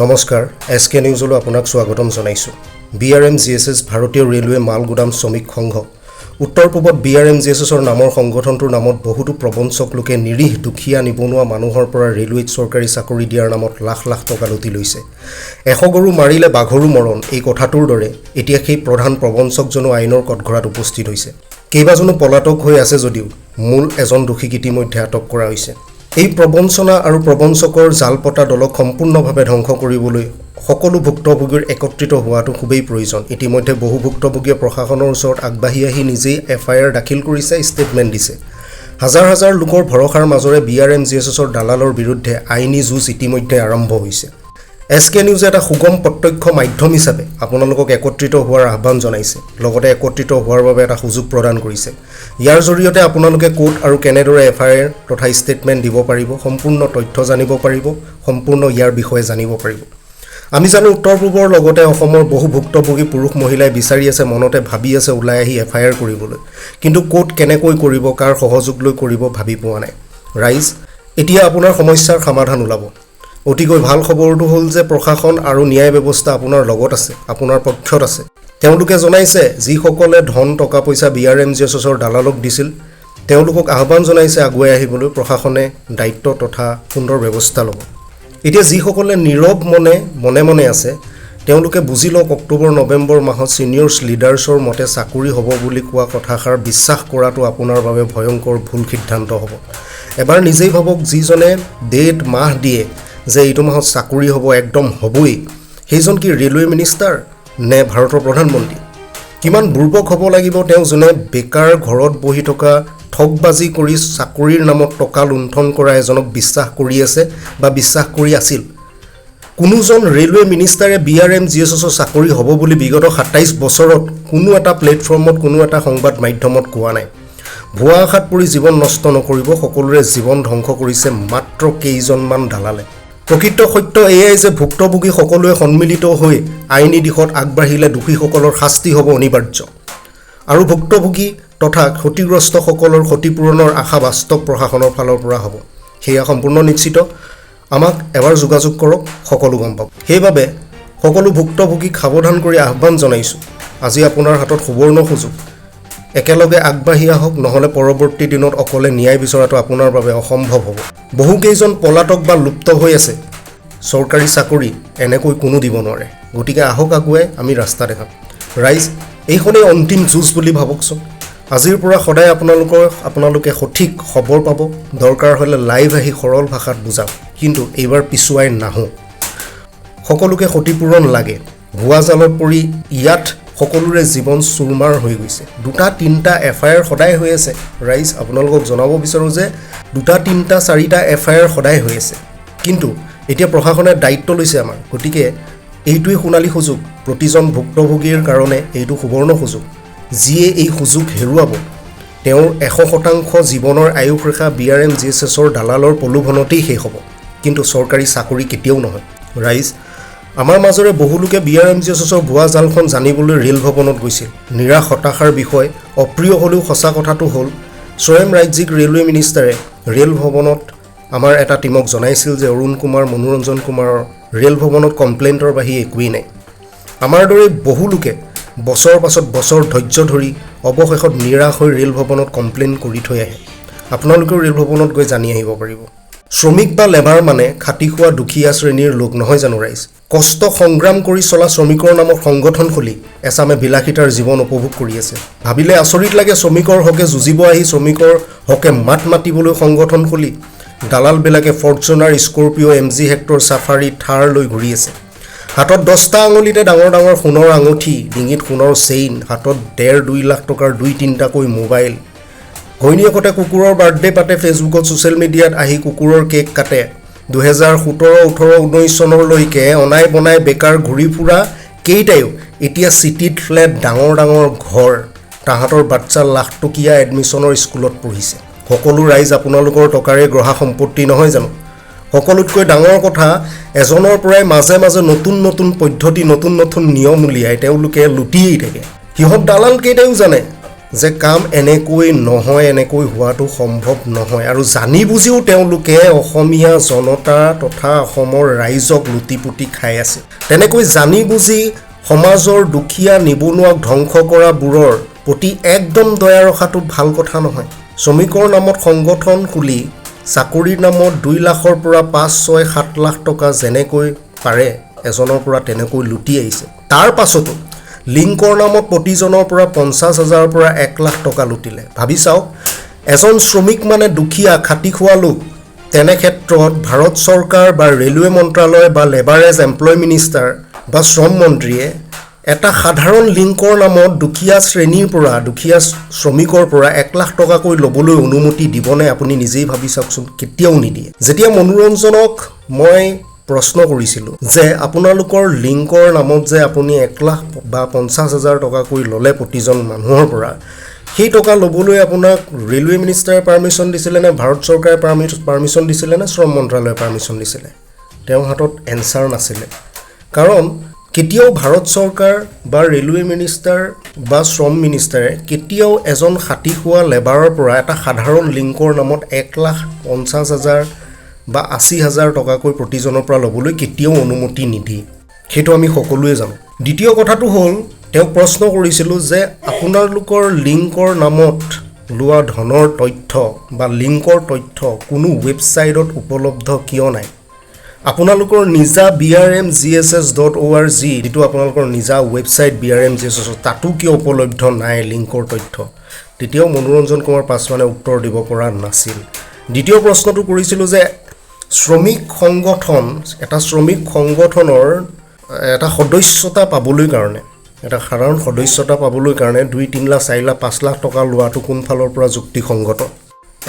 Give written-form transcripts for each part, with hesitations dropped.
নমস্কাৰ এছকে নিউজলৈ আপোনাক স্বাগতম জনাইছো BRMGSS ভাৰতীয় ৰেলৱে মাল গুদাম শ্ৰমিক সংঘ উত্তৰ পূবত BRMGSS নামৰ সংগঠনটোৰ নামত বহুতো প্ৰবঞ্চক লোকে নিৰীহ দুখীয়া নিবনুৱা মানুহৰ পৰা ৰেলৱেত চৰকাৰী চাকৰি দিয়াৰ নামত লাখ লাখ টকা লুটি লৈছে এশ গৰু মাৰিলে বাঘৰো মৰণ এই কথাটোৰ দৰে এতিয়া সেই প্ৰধান প্ৰবঞ্চকজনো আইনৰ কটঘৰাত উপস্থিত হৈছে কেইবাজনো পলাতক হৈ আছে যদিও মূল এজন দোষীক ইতিমধ্যে আটক কৰা হৈছে এই প্ৰবঞ্চনা আৰু প্ৰবঞ্চকৰ জালপতা দলক সম্পূৰ্ণভাৱে ধ্বংস কৰিবলৈ সকলো ভুক্তভোগীৰ একত্ৰিত হোৱাটো খুবেই প্ৰয়োজন ইতিমধ্যে বহু ভুক্তভোগীয়ে প্ৰশাসনৰ ওচৰত আগবাঢ়ি আহি নিজেই FIR দাখিল কৰিছে ষ্টেটমেণ্ট দিছে হাজাৰ হাজাৰ লোকৰ ভৰসাৰ মাজৰে BRMGSSৰ দালালৰ বিৰুদ্ধে আইনী যুঁজ ইতিমধ্যে আৰম্ভ হৈছে এছকে নিউজে এটা সুগম প্ৰত্যক্ষ মাধ্যম হিচাপে আপোনালোকক একত্ৰিত হোৱাৰ আহ্বান জনাইছে লগতে একত্ৰিত হোৱাৰ বাবে এটা সুযোগ প্ৰদান কৰিছে ইয়াৰ জৰিয়তে আপোনালোকে কোড আৰু কেনেদৰে FIR তথা ষ্টেটমেণ্ট দিব পাৰিব সম্পূৰ্ণ তথ্য জানিব পাৰিব সম্পূৰ্ণ ইয়াৰ বিষয়ে জানিব পাৰিব আমি জানো উত্তৰ পূবৰ লগতে অসমৰ বহু ভুক্তভোগী পুৰুষ মহিলাই বিচাৰি আছে মনতে ভাবি আছে ওলাই আহি FIR কৰিবলৈ কিন্তু কোড কেনেকৈ কৰিব কাৰ সহযোগ লৈ কৰিব ভাবি পোৱা নাই ৰাইজ এতিয়া আপোনাৰ সমস্যাৰ সমাধান ওলাব অতিকৈ ভাল খবৰটো হ'ল যে প্ৰশাসন আৰু ন্যায় ব্যৱস্থা আপোনাৰ লগত আছে আপোনাৰ পক্ষত আছে তেওঁলোকে জনাইছে যিসকলে ধন টকা পইচা BRMGSSৰ দালালক দিছিল তেওঁলোকক আহ্বান জনাইছে আগুৱাই আহিবলৈ প্ৰশাসনে দায়িত্ব তথা সুন্দৰ ব্যৱস্থা ল'ব এতিয়া যিসকলে নীৰৱ মনে মনে আছে তেওঁলোকে বুজি লওক অক্টোবৰ নৱেম্বৰ মাহত সিনিয়ৰ্ছ লিডাৰ্ছৰ মতে চাকৰি হ'ব বুলি কোৱা কথাষাৰ বিশ্বাস কৰাটো আপোনাৰ বাবে ভয়ংকৰ ভুল সিদ্ধান্ত হ'ব এবাৰ নিজেই ভাবক যিজনে ডেট মাহ দিয়ে যে এইটো মাহত চাকৰি হ'ব একদম হ'বই সেইজন কি ৰেলৱে মিনিষ্টাৰ নে ভাৰতৰ প্ৰধানমন্ত্ৰী কিমান বুৰ্বক হ'ব লাগিব তেওঁ যোনে বেকাৰ ঘৰত বহি থকা ঠগবাজি কৰি চাকৰিৰ নামত টকা লুণ্ঠন কৰা এজনক বিশ্বাস কৰি আছে বা বিশ্বাস কৰি আছিল কোনোজন ৰেলৱে মিনিষ্টাৰে BRMGSSৰ চাকৰি হ'ব বুলি বিগত 27 বছৰত কোনো এটা প্লেটফৰ্মত কোনো এটা সংবাদ মাধ্যমত কোৱা নাই ভুৱা আশাত পৰি জীৱন নষ্ট নকৰিব সকলোৰে জীৱন ধ্বংস কৰিছে মাত্ৰ কেইজনমান দালালে প্ৰকৃত সত্য এয়াই যে ভুক্তভোগী সকলোৱে সন্মিলিত হৈ আইনী দিশত আগবাঢ়িলে দোষীসকলৰ শাস্তি হ'ব অনিবাৰ্য আৰু ভুক্তভোগী তথা ক্ষতিগ্ৰস্তসকলৰ ক্ষতিপূৰণৰ আশা বাস্তৱ প্ৰশাসনৰ ফালৰ পৰা হ'ব সেয়া সম্পূৰ্ণ নিশ্চিত আমাক এবাৰ যোগাযোগ কৰক সকলো গম পাব সেইবাবে সকলো ভুক্তভোগীক সাৱধান কৰি আহ্বান জনাইছোঁ আজি আপোনাৰ হাতত সুবৰ্ণ সুযোগ একেলগে আগবাঢ়ি আহক নহলে পৰৱৰ্তী দিনত অকলে ন্যায় বিচৰাটো আপোনাৰ বাবে অসম্ভৱ হ'ব বহু কেইজন পলাতক বা লুপ্ত হৈ আছে চৰকাৰী চাকৰি এনেকৈ কোনো দিব নোৱাৰে গতিকে আহক আগুৱাই আমি ৰাস্তা দেখাম ৰাইজ এইখনেই অন্তিম যুঁজ বুলি ভাবকচোন আজিৰ পৰা সদায় আপোনালোকে সঠিক খবৰ পাব দৰকাৰ হ'লে লাইভ আহি সৰল ভাষাত বুজাম কিন্তু এইবাৰ পিছুৱাই নাহো সকলোকে ক্ষতিপূৰণ লাগে ভুৱা জালত পৰি ইয়াত সকলোৰে জীৱন চুৰমাৰ হৈ গৈছে দুটা তিনটা FIR সদায় হৈ আছে ৰাইজ আপোনালোকক জনাব বিচাৰো যে দুটা তিনটা চাৰিটা FIR সদায় হৈ আছে কিন্তু এতিয়া প্ৰশাসনে দায়িত্ব লৈছে আমাৰ গতিকে এইটোই সোণালী সুযোগ প্ৰতিজন ভুক্তভোগীৰ কাৰণে এইটো সুবৰ্ণ সুযোগ যিয়ে এই সুযোগ হেৰুৱাব তেওঁৰ 100% জীৱনৰ আয়ুস ৰেখা BRMGSSৰ দালালৰ প্ৰলোভনতেই শেষ হ'ব কিন্তু চৰকাৰী চাকৰি কেতিয়াও নহয় ৰাইজ আমাৰ মাজৰে বহু লোকে BRMGSSৰ ভুৱা জালখন জানিবলৈ ৰেল ভৱনত গৈছিল নিৰাশ হতাশাৰ বিষয় অপ্ৰিয় হ'লেও সঁচা কথাটো হ'ল স্বয়ং ৰাজ্যিক ৰেলৱে মিনিষ্টাৰে ৰেল ভৱনত আমাৰ এটা টিমক জনাইছিল যে অৰুণ কুমাৰ মনোৰঞ্জন কুমাৰৰ ৰেল ভৱনত কমপ্লেইণ্টৰ বাহিৰে একোৱেই নাই আমাৰ দৰে বহু লোকে বছৰ পাছত বছৰ ধৈৰ্য ধৰি অৱশেষত নিৰাশ হৈ ৰেল ভৱনত কমপ্লেইন কৰি থৈ আহে আপোনালোকেও ৰেল ভৱনত গৈ জানি আহিব পাৰিব শ্ৰমিক বা লেবাৰ মানে খাটি খোৱা দুখীয়া শ্ৰেণীৰ লোক নহয় জানো ৰাইজ কষ্ট সংগ্ৰাম কৰি চলা শ্ৰমিকৰ নামত সংগঠন খুলি এছামে বিলাসিতাৰ জীৱন উপভোগ কৰি আছে ভাবিলে আচৰিত লাগে শ্ৰমিকৰ হকে যুঁজিব আহি শ্ৰমিকৰ হকে মাত মাতিবলৈ সংগঠন খুলি দালালবিলাকে Fortuner Scorpio' MG Hector Safari Thar লৈ ঘূৰি আছে হাতত 10টা আঙুলিতে ডাঙৰ ডাঙৰ সোণৰ আঙুঠি ডিঙিত সোণৰ চেইন হাতত 1.5-2 লাখ টকাৰ 2-3টাকৈ মোবাইল ঘৈণীয়েকতে কুকুৰৰ বাৰ্থডে পাতে ফেচবুকত ছ'চিয়েল মিডিয়াত আহি কুকুৰৰ কেক কাটে 2017-18-19 চনলৈকে অনাই বনাই বেকাৰ ঘূৰি ফুৰা কেইটাইও এতিয়া চিটিত ফ্লেট ডাঙৰ ডাঙৰ ঘৰ তাহাঁতৰ বাচ্চা লাখটকীয়া এডমিশ্যনৰ স্কুলত পঢ়িছে সকলো ৰাইজ আপোনালোকৰ টকাৰে গ্ৰহা সম্পত্তি নহয় জানো সকলোতকৈ ডাঙৰ কথা এজনৰ পৰাই মাজে মাজে নতুন নতুন পদ্ধতি নতুন নতুন নিয়ম উলিয়াই তেওঁলোকে লুটিয়েই থাকে সিহঁত দালাল কেইটাইও জানে যে কাম এনেকৈ নহয়, এনেকৈ হোৱাটো সম্ভৱ নহয় আৰু জানি বুজিও তেওঁলোকে অসমীয়া জনতা তথা অসমৰ ৰাইজক লুটিপুতি খাই আছে। তেনেকৈ জানি বুজি সমাজৰ দুখীয়া নিবনুৱাক ধ্বংস কৰাবোৰৰ প্ৰতি একদম দয়া ৰখাটো ভাল কথা নহয়। শ্ৰমিকৰ নামত সংগঠন খুলি চাকৰিৰ নামত 2 লাখৰ পৰা 5, 6, 7 লাখ টকা যেনেকৈ পাৰে এজনৰ পৰা তেনেকৈ লুটি আহিছে। তাৰ পাছতো লিংকৰ নামত প্ৰতিজনৰ পৰা 50,000 পৰা 1 লাখ টকা লুটিলে। ভাবি চাওক, এজন শ্ৰমিক মানে দুখীয়া খাটি খোৱা লোক। তেনে ক্ষেত্ৰত ভাৰত চৰকাৰ বা ৰেলৱে মন্ত্ৰালয় বা লেবাৰেজ এমপ্লয় মিনিষ্টাৰ বা শ্ৰম মন্ত্ৰীয়ে এটা সাধাৰণ লিংকৰ নামত দুখীয়া শ্ৰেণীৰ পৰা, দুখীয়া শ্ৰমিকৰ পৰা 1 লাখ টকাকৈ ল'বলৈ অনুমতি দিবনে? আপুনি নিজেই ভাবি চাওকচোন, কেতিয়াও নিদিয়ে। যেতিয়া মনোৰঞ্জনক মই প্ৰশ্ন কৰিছিলোঁ যে আপোনালোকৰ লিংকৰ নামত যে আপুনি 1 লাখ বা 50,000 টকাকৈ ল'লে প্ৰতিজন মানুহৰ পৰা, সেই টকা ল'বলৈ আপোনাক ৰেলৱে মিনিষ্টাৰে পাৰ্মিশ্যন দিছিলে নে ভাৰত চৰকাৰে পাৰ্মিশ্যন দিছিলে নে শ্ৰম মন্ত্ৰালয়ে পাৰ্মিশ্যন দিছিলে? তেওঁৰ হাতত এনচাৰ নাছিলে। কাৰণ কেতিয়াও ভাৰত চৰকাৰ বা ৰেলৱে মিনিষ্টাৰ বা শ্ৰম মিনিষ্টাৰে কেতিয়াও এজন খাটি খোৱা লেবাৰৰ পৰা এটা সাধাৰণ লিংকৰ নামত 1,50,000 বা 80,000 টকাকৈ প্ৰতিজনৰ পৰা ল'বলৈ কেতিয়াও অনুমতি নিদিয়ে। সেইটো আমি সকলোৱে জানো। দ্বিতীয় কথাটো হ'ল, তেওঁক প্ৰশ্ন কৰিছিলোঁ যে আপোনালোকৰ লিংকৰ নামত লোৱা ধনৰ তথ্য বা লিংকৰ তথ্য কোনো ৱেবছাইটত উপলব্ধ কিয় নাই? আপোনালোকৰ নিজা brmgss.org, যিটো আপোনালোকৰ নিজা ৱেবছাইট BRMGSS, তাতো কিয় উপলব্ধ নাই লিংকৰ তথ্য? তেতিয়াও মনোৰঞ্জন কুমাৰ পাছৱানে উত্তৰ দিব পৰা নাছিল। দ্বিতীয় প্ৰশ্নটো কৰিছিলোঁ যে শ্ৰমিক সংগঠন, এটা শ্ৰমিক সংগঠনৰ এটা সদস্যতা পাবলৈ কাৰণে, এটা সাধাৰণ সদস্যতা পাবলৈ কাৰণে 2, 3 লাখ, 4 লাখ, 5 লাখ টকা লোৱাটো কোনফালৰ পৰা যুক্তিসংগত?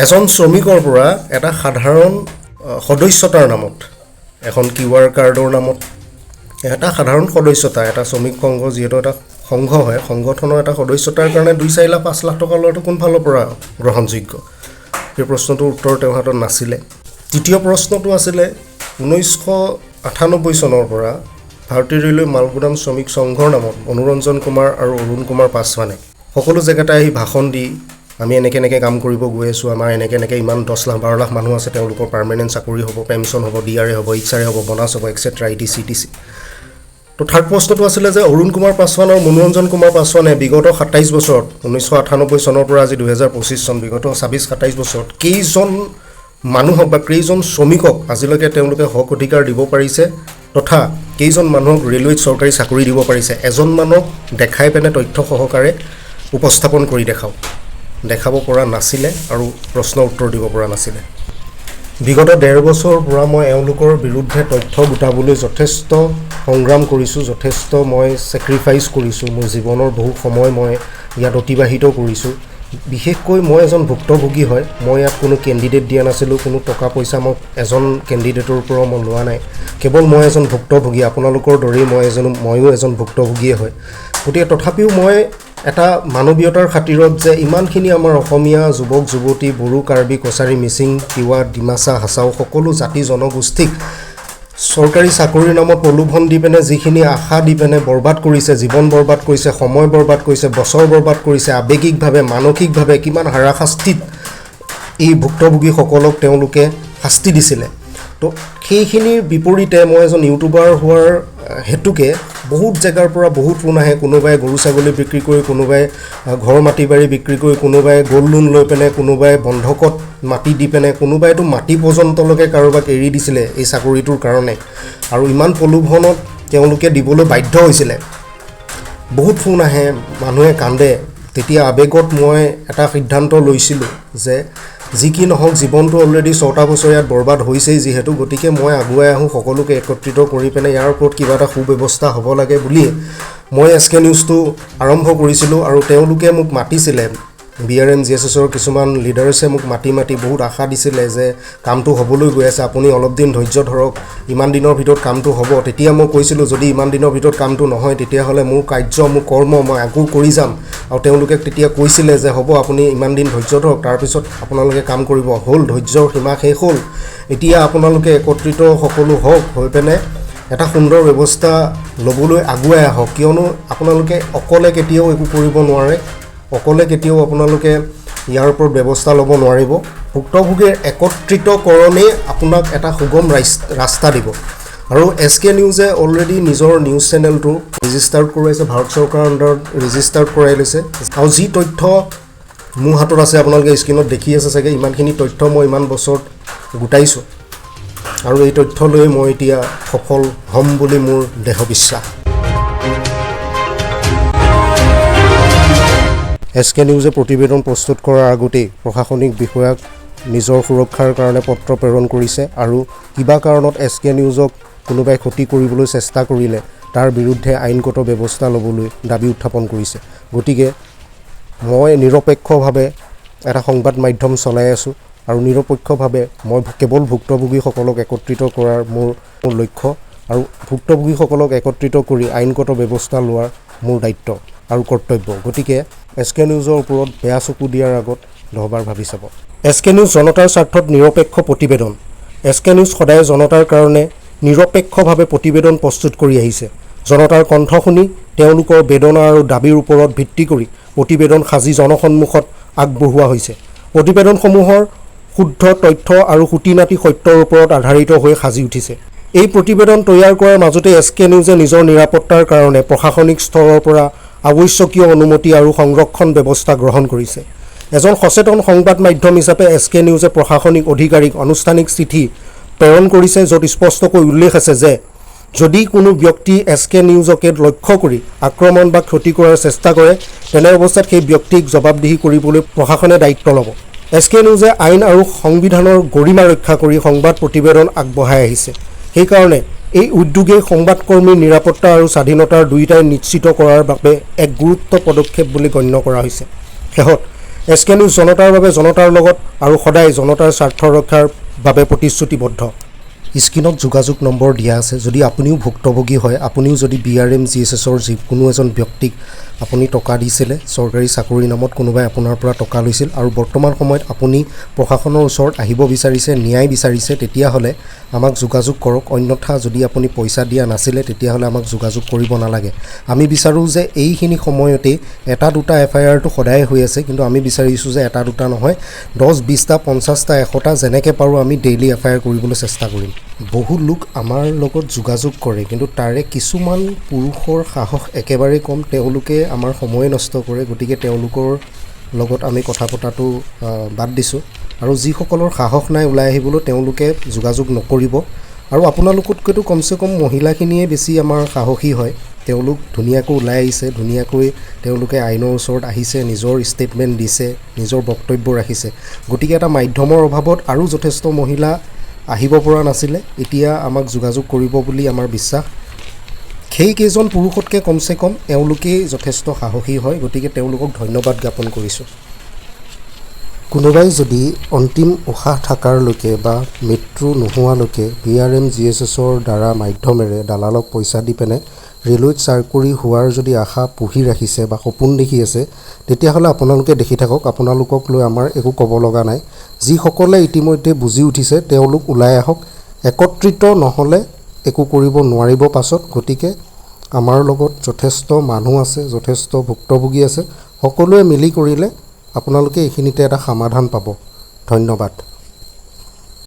এজন শ্ৰমিকৰ পৰা এটা সাধাৰণ সদস্যতাৰ নামত, এখন QR কাৰ্ডৰ নামত এটা সাধাৰণ সদস্যতা, এটা শ্ৰমিক সংঘ যিহেতু এটা সংঘ হয়, সংগঠনৰ এটা সদস্যতাৰ কাৰণে 2, 4 লাখ, 5 লাখ টকা লোৱাটো কোনফালৰ পৰা গ্ৰহণযোগ্য? সেই প্ৰশ্নটোৰ উত্তৰ তেওঁৰ হাতত নাছিলে। তৃতীয় প্ৰশ্নটো আছিলে 1998 চনৰ পৰা ভাৰতীয় ৰেলৱে মালগুদাম শ্ৰমিক সংঘৰ নামত মনোৰঞ্জন কুমাৰ আৰু অৰুণ কুমাৰ পাছৱানে সকলো জেগাতে আহি ভাষণ দি আমি এনেকৈ কাম কৰিব গৈ আছোঁ, আমাৰ এনেকৈ ইমান 10 লাখ 12 লাখ মানুহ আছে, তেওঁলোকৰ পাৰ্মানেণ্ট চাকৰি হ'ব, পেঞ্চন হ'ব, DRA হ'ব, HRA হ'ব, বনাছ হ'ব, এক্সেট্ৰা etc. তো থাৰ্ড প্ৰশ্নটো আছিলে যে অৰুণ কুমাৰ পাছৱান আৰু মনোৰঞ্জন কুমাৰ পাছৱানে বিগত 27 বছৰত, 1998 চনৰ পৰা আজি 2025 চন, বিগত 26-27 বছৰত কেইজন মানুহক বা কেইজন শ্ৰমিকক আজিলৈকে তেওঁলোকে হক অধিকাৰ দিব পাৰিছে তথা কেইজন মানুহক ৰেলৱেত চৰকাৰী চাকৰি দিব পাৰিছে? এজন মানুহক দেখাই পেনে তথ্য সহকাৰে উপস্থাপন কৰি দেখাব পৰা নাছিলে আৰু প্ৰশ্ন উত্তৰ দিব পৰা নাছিলে। বিগত 1.5 বছৰৰ পৰা মই এওঁলোকৰ বিৰুদ্ধে তথ্য গোটাবলৈ যথেষ্ট সংগ্ৰাম কৰিছোঁ, যথেষ্ট মই ছেক্ৰিফাইচ কৰিছোঁ, মোৰ জীৱনৰ বহু সময় মই ইয়াত অতিবাহিত কৰিছোঁ। বিশেষকৈ মই এজন ভুক্তভোগী হয়, মই ইয়াত কোনো কেণ্ডিডেট দিয়া নাছিলোঁ, কোনো টকা পইচা মই এজন কেণ্ডিডেটৰ পৰা মই লোৱা নাই, কেৱল মই এজন ভুক্তভোগী, আপোনালোকৰ দৰেই ময়ো এজন ভুক্তভোগীয়ে হয়। গতিকে তথাপিও মই এটা মানৱীয়তাৰ খাতিৰত যে ইমানখিনি আমাৰ অসমীয়া যুৱক যুৱতী, বড়ো, কাৰ্বি, কছাৰী, মিচিং, তিৱা, ডিমাচা, হাছাও সকলো জাতি জনগোষ্ঠীক চৰকাৰী চাকৰিৰ নামত প্ৰলোভন দি পেনে যিখিনি আশা দি পেনে বৰবাদ কৰিছে, জীৱন বৰবাদ কৰিছে, সময় বৰবাদ কৰিছে, বছৰ বৰবাদ কৰিছে, আৱেগিকভাৱে মানসিকভাৱে কিমান হাৰাশাস্তিত এই ভুক্তভোগীসকলক তেওঁলোকে শাস্তি দিছিলে। তো সেইখিনিৰ বিপৰীতে মই এজন ইউটিউবাৰ হোৱাৰ হেতুকে বহুত জেগাৰ পৰা বহুত ফোন আহে, কোনোবাই গৰু ছাগলী বিক্ৰী কৰি, কোনোবাই ঘৰ মাটি বাৰী বিক্ৰী কৰি, কোনোবাই গোল্ড লোন লৈ পেনে, কোনোবাই বন্ধকত মাটি দি পেনে, কোনোবাইতো মাটি পৰ্যন্তলৈকে কাৰোবাক এৰি দিছিলে এই চাকৰিটোৰ কাৰণে, আৰু ইমান প্ৰলোভনত তেওঁলোকে দিবলৈ বাধ্য হৈছিলে। বহুত ফোন আহে, মানুহে কান্দে। তেতিয়া আৱেগত মই এটা সিদ্ধান্ত লৈছিলোঁ যে যি কি নহওক, জীৱনটো অলৰেডি 6টা বছৰ ইয়াত বৰবাদ হৈছেই যিহেতু, গতিকে মই আগুৱাই আহোঁ, সকলোকে একত্ৰিত কৰি পেনে ইয়াৰ ওপৰত কিবা এটা সুব্যৱস্থা হ'ব লাগে বুলিয়ে মই SK নিউজটো আৰম্ভ কৰিছিলোঁ। আৰু তেওঁলোকে মোক মাতিছিলে, BRMGSSৰ কিছুমান লিডাৰ্ছে মোক মাতি বহুত আশা দিছিলে যে কামটো হ'বলৈ গৈ আছে, আপুনি অলপ দিন ধৈৰ্য ধৰক, ইমান দিনৰ ভিতৰত কামটো হ'ব। তেতিয়া মই কৈছিলোঁ যদি ইমান দিনৰ ভিতৰত কামটো নহয় তেতিয়াহ'লে মোৰ কাৰ্য, মোৰ কৰ্ম মই আকৌ কৰি যাম। আৰু তেওঁলোকে তেতিয়া কৈছিলে যে হ'ব, আপুনি ইমান দিন ধৈৰ্য ধৰক, তাৰপিছত আপোনালোকে কাম কৰিব। হ'ল, ধৈৰ্যৰ সীমা শেষ হ'ল, এতিয়া আপোনালোকে একত্ৰিত সকলো হওক, হৈ পেনে এটা সুন্দৰ ব্যৱস্থা ল'বলৈ আগুৱাই আহক, কিয়নো আপোনালোকে অকলে কেতিয়াও একো কৰিব নোৱাৰে। অকলে কেতিয়াও আপোনালোকে ইয়াৰ ওপৰত ব্যৱস্থা ল'ব নোৱাৰিব। ভুক্তভোগীৰ একত্ৰিতকৰণেই আপোনাক এটা সুগম ৰাস্তা দিব। আৰু SK নিউজে অলৰেডি নিজৰ নিউজ চেনেলটো ৰেজিষ্টাৰ্ড কৰাইছে, ভাৰত চৰকাৰৰ আণ্ডাৰত ৰেজিষ্টাৰ্ড কৰাই লৈছে। আৰু যি তথ্য মোৰ হাতত আছে, আপোনালোকে স্ক্ৰীণত দেখি আছে চাগে, ইমানখিনি তথ্য মই ইমান বছৰত গোটাইছোঁ আৰু এই তথ্য লৈ মই এতিয়া সফল হ'ম বুলি মোৰ দৃঢ় বিশ্বাস। SK নিউজে প্ৰতিবেদন প্ৰস্তুত কৰাৰ আগতেই প্ৰশাসনিক বিষয়াক নিজৰ সুৰক্ষাৰ কাৰণে পত্ৰ প্ৰেৰণ কৰিছে আৰু কিবা কাৰণত SK নিউজক কোনোবাই ক্ষতি কৰিবলৈ চেষ্টা কৰিলে তাৰ বিৰুদ্ধে আইনগত ব্যৱস্থা ল'বলৈ দাবী উত্থাপন কৰিছে। গতিকে মই নিৰপেক্ষভাৱে এটা সংবাদ মাধ্যম চলাই আছোঁ আৰু নিৰপেক্ষভাৱে মই কেৱল ভুক্তভোগীসকলক একত্ৰিত কৰাৰ মোৰ লক্ষ্য আৰু ভুক্তভোগীসকলক একত্ৰিত কৰি আইনগত ব্যৱস্থা লোৱাৰ মোৰ দায়িত্ব আৰু কৰ্তব্য। গতিকে SK নিউজৰ ওপৰত বেয়া চকু দিয়াৰ আগত 10বাৰ ভাবি চাব। SK নিউজ জনতাৰ স্বাৰ্থত নিৰপেক্ষ প্ৰতিবেদন। SK নিউজ সদায় জনতাৰ কাৰণে নিৰপেক্ষভাৱে প্ৰতিবেদন প্ৰস্তুত কৰি আহিছে। জনতাৰ কণ্ঠ শুনি তেওঁলোকৰ বেদনা আৰু দাবীৰ ওপৰত ভিত্তি কৰি প্ৰতিবেদন সাজি জনসন্মুখত আগবঢ়োৱা হৈছে। প্ৰতিবেদনসমূহৰ শুদ্ধ তথ্য আৰু খুঁটিনাটি সত্যৰ ওপৰত আধাৰিত হৈ সাজি উঠিছে। এই প্ৰতিবেদন তৈয়াৰ কৰাৰ মাজতে SK নিউজে নিজৰ নিৰাপত্তাৰ কাৰণে প্ৰশাসনিক স্তৰৰ পৰা আৱশ্যকীয় অনুমতি আৰু সংৰক্ষণ ব্যৱস্থা গ্ৰহণ কৰিছে। এজন সচেতন সংবাদ মাধ্যম হিচাপে SK নিউজে প্ৰশাসনিক অধিকাৰীক আনুষ্ঠানিক চিঠি প্ৰেৰণ কৰিছে, য'ত স্পষ্টকৈ উল্লেখ আছে যে যদি কোনো ব্যক্তি SK নিউজকে লক্ষ্য কৰি আক্ৰমণ বা ক্ষতি কৰাৰ চেষ্টা কৰে, তেনে অৱস্থাত সেই ব্যক্তিক জবাবদিহি কৰিবলৈ প্ৰশাসনে দায়িত্ব ল'ব। SK নিউজে আইন আৰু সংবিধানৰ গৰিমা ৰক্ষা কৰি সংবাদ প্ৰতিবেদন আগবঢ়াই আহিছে। সেইকাৰণে এই উদ্যোগে সংবাদকৰ্মীৰ নিৰাপত্তা আৰু স্বাধীনতাৰ দুয়োটাই নিশ্চিত কৰাৰ বাবে এক গুৰুত্ব পদক্ষেপ বুলি গণ্য কৰা হৈছে। শেষত SK নিউজ জনতাৰ বাবে, জনতাৰ লগত আৰু সদায় জনতাৰ স্বাৰ্থ ৰক্ষাৰ বাবে প্ৰতিশ্ৰুতিবদ্ধ। স্ক্ৰীণত যোগাযোগ নম্বৰ দিয়া আছে। যদি আপুনিও ভুক্তভোগী হয়, আপুনিও যদি BRMGSSৰ যিকোনো এজন ব্যক্তিক আপুনি টকা দিছিলে, চৰকাৰী চাকৰিৰ নামত কোনোবাই আপোনাৰ পৰা টকা লৈছিল আৰু বৰ্তমান সময়ত আপুনি প্ৰশাসনৰ ওচৰত আহিব বিচাৰিছে, ন্যায় বিচাৰিছে, তেতিয়াহ'লে আমাক যোগাযোগ কৰক। অন্যথা যদি আপুনি পইচা দিয়া নাছিলে, তেতিয়াহ'লে আমাক যোগাযোগ কৰিব নালাগে। আমি বিচাৰোঁ যে এইখিনি সময়তেই এটা দুটা FIRটো সদায় হৈ আছে, কিন্তু আমি বিচাৰিছোঁ যে এটা দুটা নহয়, 10, 20টা, 50টা, 100টা যেনেকৈ পাৰোঁ আমি ডেইলি FIR কৰিবলৈ চেষ্টা কৰিম। বহু লোক আমাৰ লগত যোগাযোগ কৰে, কিন্তু তাৰে কিছুমান পুৰুষৰ সাহস একেবাৰে কম, তেওঁলোকে আমাৰ সময় নষ্ট কৰে। গতিকে তেওঁলোকৰ লগত আমি কথা পতাটো বাদ দিছোঁ আৰু যিসকলৰ সাহস নাই ওলাই আহিবলৈ, তেওঁলোকে যোগাযোগ নকৰিব। আৰু আপোনালোকতকৈতো কমচে কম মহিলাখিনিয়ে বেছি আমাৰ সাহসী হয়। তেওঁলোক ধুনীয়াকৈ ওলাই আহিছে, ধুনীয়াকৈ তেওঁলোকে আইনৰ ওচৰত আহিছে, নিজৰ ষ্টেটমেণ্ট দিছে, নিজৰ বক্তব্য ৰাখিছে। গতিকে এটা মাধ্যমৰ অভাৱত আৰু যথেষ্ট মহিলা আহিব পৰা নাছিলে, এতিয়া আমাক যোগাযোগ কৰিব বুলি আমাৰ বিশ্বাস। সেইকেইজন পুৰুষতকৈ কমচে কম এওঁলোকেই যথেষ্ট সাহসী হয়। গতিকে তেওঁলোকক ধন্যবাদ জ্ঞাপন কৰিছোঁ। কোনোবাই যদি অন্তিম উশাহ থকাৰলৈকে বা মৃত্যু নোহোৱালৈকে BRMGSSৰ দ্বাৰা মাধ্যমেৰে দালালক পইচা দি পেনে ৰেলৱেত চাকৰি হোৱাৰ যদি আশা পুহি ৰাখিছে বা সপোন দেখি আছে, তেতিয়াহ'লে আপোনালোকে দেখি থাকক। আপোনালোকক লৈ আমাৰ একো ক'ব লগা নাই। যিসকলে ইতিমধ্যে বুজি উঠিছে তেওঁলোক ওলাই আহক। একত্ৰিত নহ'লে একো কৰিব নোৱাৰিব পাছত। গতিকে আমাৰ লগত যথেষ্ট মানুহ আছে, যথেষ্ট ভুক্তভোগী আছে। সকলোৱে মিলি কৰিলে আপোনালোকে এইখিনিতে এটা সমাধান পাব। ধন্যবাদ।